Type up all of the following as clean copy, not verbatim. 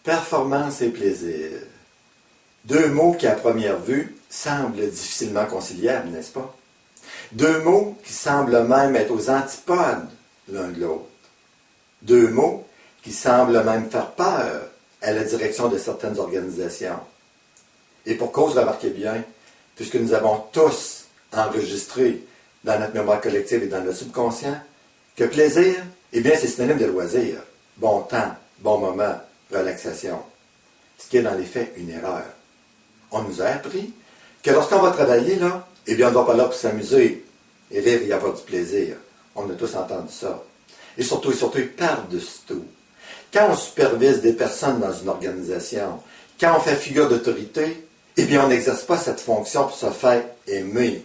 Performance et plaisir. Deux mots qui, à première vue, semblent difficilement conciliables, n'est-ce pas? Deux mots qui semblent même être aux antipodes l'un de l'autre. Deux mots qui semblent même faire peur à la direction de certaines organisations. Et pour cause, remarquez bien, puisque nous avons tous enregistré dans notre mémoire collective et dans le subconscient, que plaisir, eh bien, c'est synonyme de loisir, bon temps, bon moment, relaxation. Ce qui est dans les faits une erreur. On nous a appris que lorsqu'on va travailler, là, eh bien, on ne va pas là pour s'amuser et rire et y avoir du plaisir. On a tous entendu ça. Et surtout, par-dessus tout, quand on supervise des personnes dans une organisation, quand on fait figure d'autorité, eh bien, on n'exerce pas cette fonction pour se faire aimer.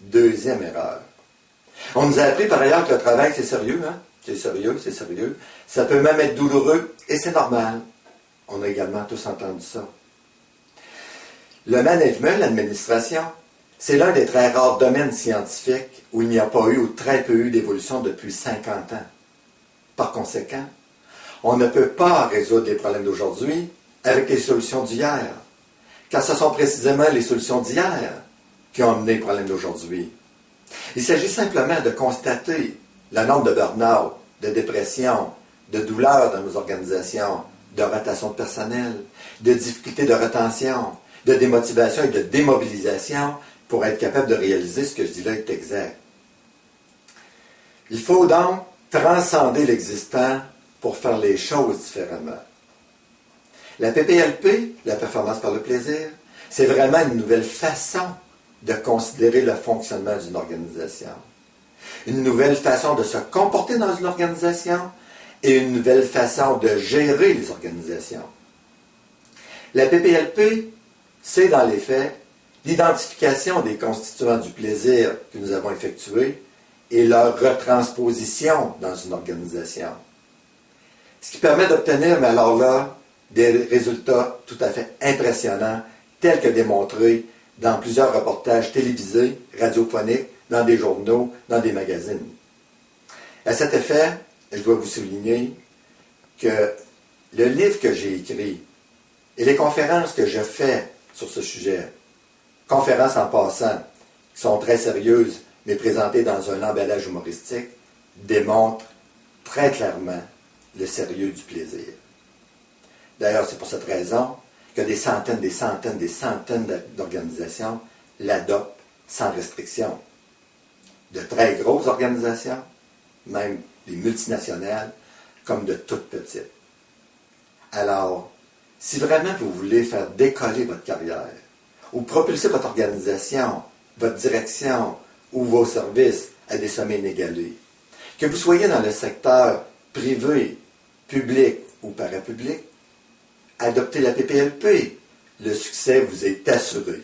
Deuxième erreur. On nous a appris par ailleurs que le travail, c'est sérieux, hein? C'est sérieux, c'est sérieux. Ça peut même être douloureux, et c'est normal. On a également tous entendu ça. Le management, l'administration, c'est l'un des très rares domaines scientifiques où il n'y a pas eu ou très peu eu d'évolution depuis 50 ans. Par conséquent, on ne peut pas résoudre les problèmes d'aujourd'hui avec les solutions d'hier, car ce sont précisément les solutions d'hier qui ont amené les problèmes d'aujourd'hui. Il s'agit simplement de constater le nombre de burn-out, de dépression, de douleurs dans nos organisations, de rotation de personnel, de difficultés de rétention, de démotivation et de démobilisation pour être capable de réaliser ce que je dis là est exact. Il faut donc transcender l'existant pour faire les choses différemment. La PPLP, la performance par le plaisir, c'est vraiment une nouvelle façon de considérer le fonctionnement d'une organisation. Une nouvelle façon de se comporter dans une organisation et une nouvelle façon de gérer les organisations. La PPLP, c'est dans les faits l'identification des constituants du plaisir que nous avons effectués et leur retransposition dans une organisation. Ce qui permet d'obtenir, mais alors là, des résultats tout à fait impressionnants, tels que démontrés dans plusieurs reportages télévisés, radiophoniques, dans des journaux, dans des magazines. À cet effet, je dois vous souligner que le livre que j'ai écrit et les conférences que je fais sur ce sujet, conférences en passant, qui sont très sérieuses, mais présentées dans un emballage humoristique, démontrent très clairement le sérieux du plaisir. D'ailleurs, c'est pour cette raison que des centaines d'organisations l'adoptent sans restriction. De très grosses organisations, même des multinationales, comme de toutes petites. Alors, si vraiment vous voulez faire décoller votre carrière, ou propulser votre organisation, votre direction, ou vos services à des sommets inégalés, que vous soyez dans le secteur privé, public ou parapublic, adoptez la PPLP. Le succès vous est assuré.